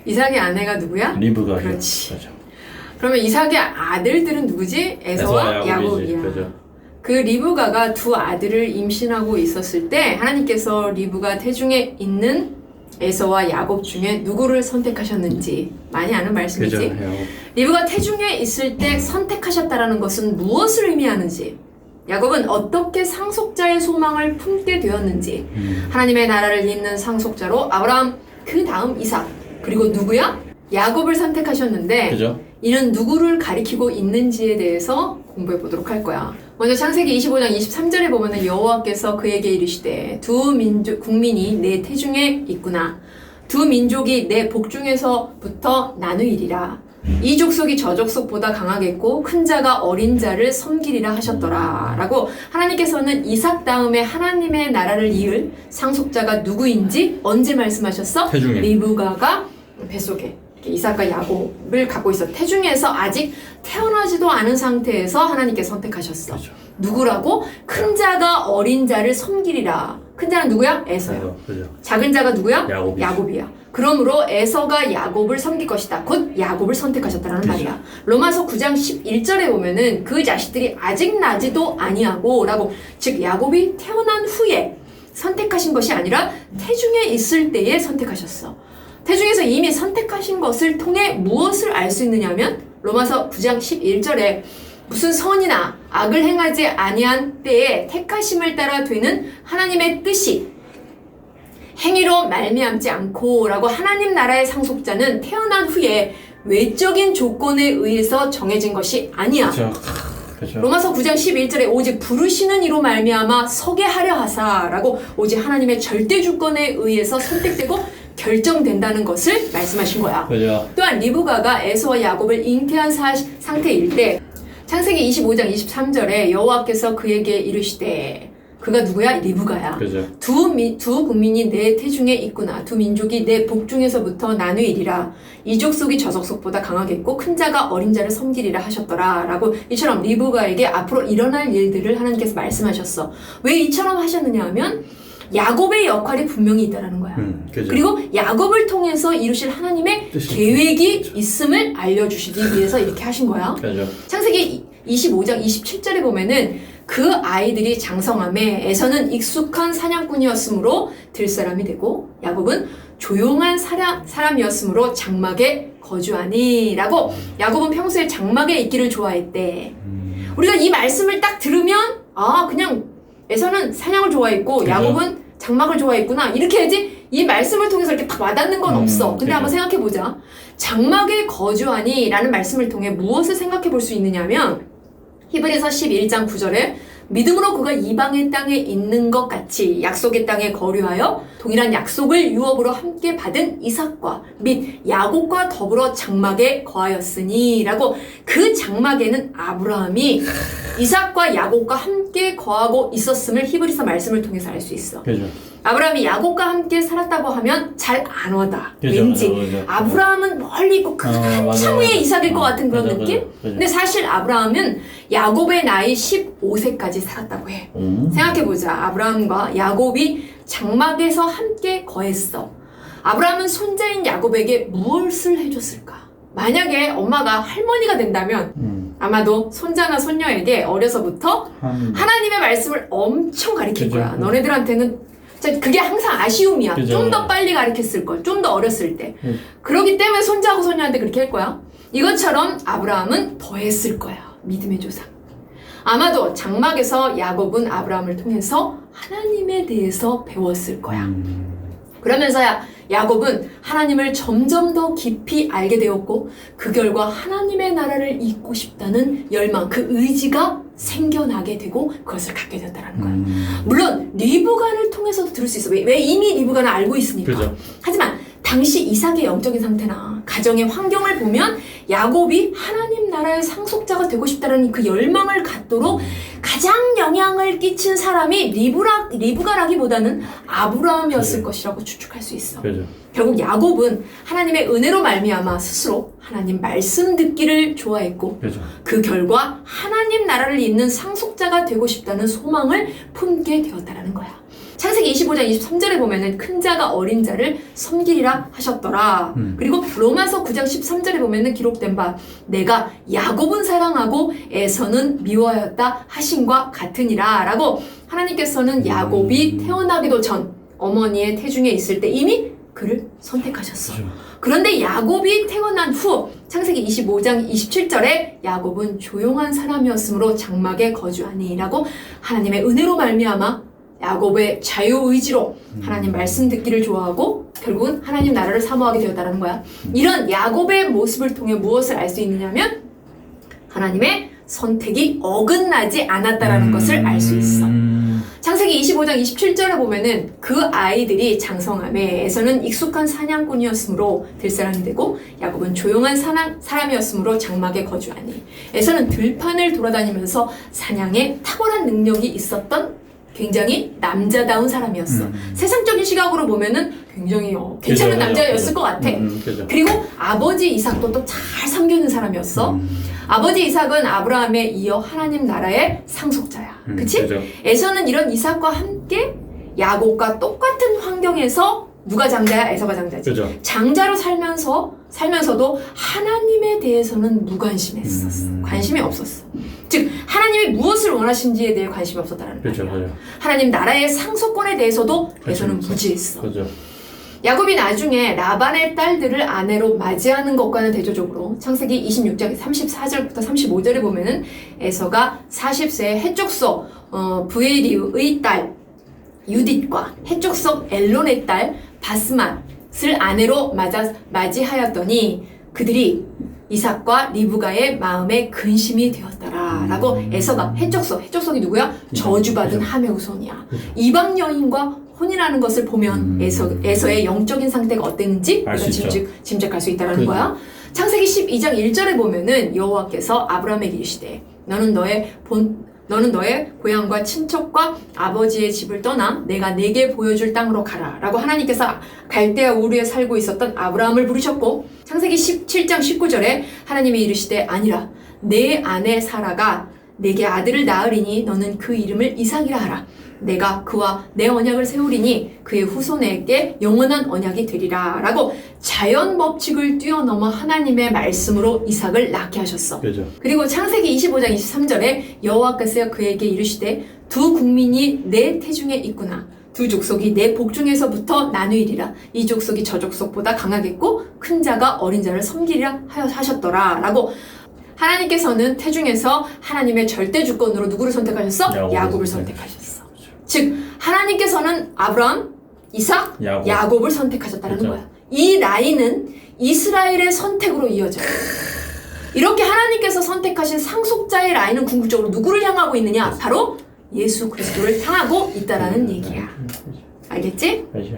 이삭의 아내가 누구야? 리브가죠. 그렇지. 그렇죠. 그러면 이삭의 아들들은 누구지? 에서와 야곱이야. 그죠. 그 리브가가 두 아들을 임신하고 있었을 때 하나님께서 리브가 태중에 있는 에서와 야곱 중에 누구를 선택하셨는지 많이 아는 말씀이지. 그죠. 리브가 태중에 있을 때 선택하셨다라는 것은 무엇을 의미하는지, 야곱은 어떻게 상속자의 소망을 품게 되었는지, 하나님의 나라를 잇는 상속자로 아브라함, 그 다음 이삭, 그리고 누구야? 야곱을 선택하셨는데 그죠. 이는 누구를 가리키고 있는지에 대해서 공부해 보도록 할 거야. 먼저 창세기 25장 23절에 보면은 여호와께서 그에게 이르시되 두 국민이 내 태중에 있구나. 두 민족이 내 복중에서부터 나누이리라. 이 족속이 저 족속보다 강하겠고 큰 자가 어린 자를 섬기리라 하셨더라. 라고 하나님께서는 이삭 다음에 하나님의 나라를 이을 상속자가 누구인지 언제 말씀하셨어? 태중에. 리브가가 뱃속에 이삭과 야곱을 갖고 있어. 태중에서 아직 태어나지도 않은 상태에서 하나님께 선택하셨어. 그죠. 누구라고? 큰 자가 어린 자를 섬기리라. 큰 자는 누구야? 에서요. 그죠. 작은 자가 누구야? 야곱이지. 야곱이야. 그러므로 에서가 야곱을 섬길 것이다. 곧 야곱을 선택하셨다는 그죠. 말이야. 로마서 9장 11절에 보면은 그 자식들이 아직 나지도 아니하고 라고, 즉 야곱이 태어난 후에 선택하신 것이 아니라 태중에 있을 때에 선택하셨어. 태중에서 이미 선택하신 것을 통해 무엇을 알 수 있느냐면 로마서 9장 11절에 무슨 선이나 악을 행하지 아니한 때에 택하심을 따라 되는 하나님의 뜻이 행위로 말미암지 않고 라고, 하나님 나라의 상속자는 태어난 후에 외적인 조건에 의해서 정해진 것이 아니야. 그죠. 그죠. 로마서 9장 11절에 오직 부르시는 이로 말미암아 서게 하려 하사라고, 오직 하나님의 절대 주권에 의해서 선택되고 결정된다는 것을 말씀하신 거야. 그죠. 또한 리브가가 에서와 야곱을 잉태한 상태일 때 창세기 25장 23절에 여호와께서 그에게 이르시되, 그가 누구야? 리브가야. 그죠. 두 국민이 내 태중에 있구나. 두 민족이 내 복중에서부터 나누이리라. 이 족속이 저 족속보다 강하겠고 큰 자가 어린 자를 섬기리라 하셨더라. 라고 이처럼 리브가에게 앞으로 일어날 일들을 하나님께서 말씀하셨어. 왜 이처럼 하셨느냐 하면 야곱의 역할이 분명히 있다라는 거야. 그죠. 그리고 야곱을 통해서 이루실 하나님의 계획이 그죠. 있음을 알려주시기 위해서 이렇게 하신 거야. 그죠. 창세기 25장 27절에 보면은 그 아이들이 장성함에 에서는 익숙한 사냥꾼이었으므로 들사람이 되고 야곱은 조용한 사람이었으므로 장막에 거주하니 라고, 야곱은 평소에 장막에 있기를 좋아했대. 우리가 이 말씀을 딱 들으면 그냥 에서는 사냥을 좋아했고 그죠. 야곱은 장막을 좋아했구나 이렇게 해야지, 이 말씀을 통해서 이렇게 딱 와닿는 건 없어. 근데 그죠. 한번 생각해보자. 장막에 거주하니 라는 말씀을 통해 무엇을 생각해 볼 수 있느냐면 히브리서 11장 9절에 믿음으로 그가 이방의 땅에 있는 것 같이 약속의 땅에 거류하여 동일한 약속을 유업으로 함께 받은 이삭과 및 야곱과 더불어 장막에 거하였으니 라고, 그 장막에는 아브라함이 이삭과 야곱과 함께 거하고 있었음을 히브리서 말씀을 통해서 알 수 있어. 그죠. 아브라함이 야곱과 함께 살았다고 하면 잘 안 와닿아. 그죠, 왠지 그죠. 아브라함은 멀리 있고 한참 후에 이삭일 것 같은 그런 그죠, 느낌? 그죠, 그죠. 근데 사실 아브라함은 야곱의 나이 15세까지 살았다고 해. 생각해보자. 아브라함과 야곱이 장막에서 함께 거했어. 아브라함은 손자인 야곱에게 무엇을 해줬을까? 만약에 엄마가 할머니가 된다면 아마도 손자나 손녀에게 어려서부터 하나님의 말씀을 엄청 가르칠 그죠. 거야. 너네들한테는 그게 항상 아쉬움이야. 그죠. 좀 더 빨리 가르쳤을 걸. 좀 더 어렸을 때. 그러기 때문에 손자하고 손녀한테 그렇게 할 거야. 이것처럼 아브라함은 더 했을 거야. 믿음의 조상. 아마도 장막에서 야곱은 아브라함을 통해서 하나님에 대해서 배웠을 거야. 그러면서 야곱은 하나님을 점점 더 깊이 알게 되었고 그 결과 하나님의 나라를 잇고 싶다는 열망, 그 의지가 생겨나게 되고 그것을 갖게 되었다는 거야. 물론 리브가를 통해서도 들을 수 있어. 왜 이미 리브가는 알고 있으니까. 그죠. 하지만 당시 이삭의 영적인 상태나 가정의 환경을 보면 야곱이 하나님 나라의 상속자가 되고 싶다는 그 열망을 갖도록 가장 영향을 끼친 사람이 리브가라기보다는 아브라함이었을 것이라고 추측할 수 있어. 그죠. 결국 야곱은 하나님의 은혜로 말미암아 스스로 하나님 말씀 듣기를 좋아했고 그죠. 그 결과 하나님 나라를 잇는 상속자가 되고 싶다는 소망을 품게 되었다는 거야. 창세기 25장 23절에 보면은 큰 자가 어린 자를 섬기리라 하셨더라. 그리고 로마서 9장 13절에 보면은 기록된 바 내가 야곱은 사랑하고 에서는 미워하였다 하신과 같으니라 라고 하나님께서는 야곱이 태어나기도 전 어머니의 태중에 있을 때 이미 그를 선택하셨어. 그런데 야곱이 태어난 후 창세기 25장 27절에 야곱은 조용한 사람이었으므로 장막에 거주하니 라고 하나님의 은혜로 말미암아 야곱의 자유의지로 하나님 말씀 듣기를 좋아하고 결국은 하나님 나라를 사모하게 되었다는 거야. 이런 야곱의 모습을 통해 무엇을 알 수 있느냐면 하나님의 선택이 어긋나지 않았다라는 것을 알 수 있어. 창세기 25장 27절에 보면은 그 아이들이 장성함에 에서는 익숙한 사냥꾼이었으므로 들사람이 되고 야곱은 조용한 사람이었으므로 장막에 거주하니 에서는 들판을 돌아다니면서 사냥에 탁월한 능력이 있었던 굉장히 남자다운 사람이었어. 세상적인 시각으로 보면은 굉장히 괜찮은 남자였을 것 같아. 그리고 아버지 이삭도 또 잘 섬기는 사람이었어. 아버지 이삭은 아브라함에 이어 하나님 나라의 상속자야. 그치? 그죠. 에서는 이런 이삭과 함께 야곱과 똑같은 환경에서 누가 장자야? 에서가 장자지. 그죠. 장자로 살면서도 하나님에 대해서는 무관심했었어. 관심이 없었어. 즉 하나님이 무엇을 원하신지에 대해 관심이 없었다는 그죠. 말이야. 그죠. 하나님 나라의 상속권에 대해서도 에서는 무지했어. 그죠. 야곱이 나중에 라반의 딸들을 아내로 맞이하는 것과는 대조적으로 창세기 26장 34절부터 35절에 보면은 에서가 40세의 해족속 브에리의 딸 유딧과 해족속 엘론의 딸 바스맛을 아내로 맞이하였더니 그들이 이삭과 리브가의 마음에 근심이 되었더라 라고 에서가 해족속이 누구야? 저주받은 함의 후손이야. 이방 여인과 혼인하는 것을 보면 에서의 영적인 상태가 어땠는지 우리가 짐작할 수 있다는 거야. 창세기 12장 1절에 보면은 여호와께서 아브라함에게 이르시되 너는 너의 고향과 친척과 아버지의 집을 떠나 내가 내게 보여줄 땅으로 가라 라고 하나님께서 갈대아 우르에 살고 있었던 아브라함을 부르셨고 창세기 17장 19절에 하나님이 이르시되 아니라 내 아내 사라가 내게 아들을 낳으리니 너는 그 이름을 이삭이라 하라. 내가 그와 내 언약을 세우리니 그의 후손에게 영원한 언약이 되리라 라고 자연 법칙을 뛰어넘어 하나님의 말씀으로 이삭을 낳게 하셨어. 그죠. 그리고 창세기 25장 23절에 여호와께서 그에게 이르시되 두 국민이 내 태중에 있구나. 두 족속이 내 복중에서부터 나누이리라. 이 족속이 저 족속보다 강하겠고 큰 자가 어린 자를 섬기리라 하셨더라 라고 하나님께서는 태중에서 하나님의 절대 주권으로 누구를 선택하셨어? 야곱을 선택하셨어. 즉 하나님께서는 아브라함, 이삭, 야곱을 선택하셨다는 그렇죠. 거야. 이 라인은 이스라엘의 선택으로 이어져요. 이렇게 하나님께서 선택하신 상속자의 라인은 궁극적으로 누구를 향하고 있느냐? 바로 예수 그리스도를 향하고 있다라는 얘기야. 알겠지? 알죠.